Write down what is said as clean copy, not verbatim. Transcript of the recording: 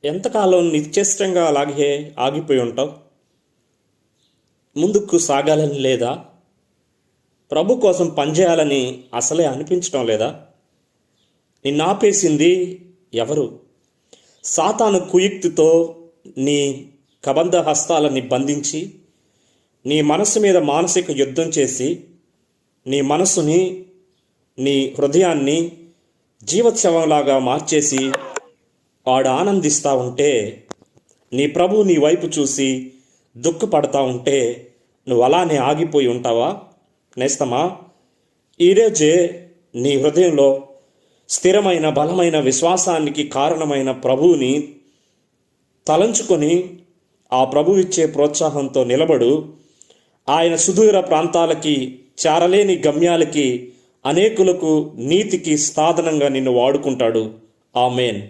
ఎంతకాలం నిశ్చేష్టంగా అలాగే ఆగిపోయి ఉంటావు? ముందుకు సాగాలని లేదా? ప్రభు కోసం పనిచేయాలని అసలే అనిపించడం లేదా? నిన్ను ఆపేసింది ఎవరు? సాతాను కుయుక్తితో నీ కబంధ హస్తాలని బంధించి నీ మనస్సు మీద మానసిక యుద్ధం చేసి నీ మనస్సుని, నీ హృదయాన్ని జీవోత్సవంలాగా మార్చేసి వాడు ఆనందిస్తూ ఉంటే, నీ ప్రభు నీ వైపు చూసి దుఃఖపడతా ఉంటే నువ్వు అలానే ఆగిపోయి ఉంటావా? నేస్తమా, ఈరోజే నీ హృదయంలో స్థిరమైన బలమైన విశ్వాసానికి కారణమైన ప్రభువుని తలంచుకొని ఆ ప్రభు ఇచ్చే ప్రోత్సాహంతో నిలబడు. ఆయన సుదూర ప్రాంతాలకి, చేరలేని గమ్యాలకి, అనేకులకు నీతికి సాధనంగా నిన్ను వాడుకుంటాడు. ఆమేన్.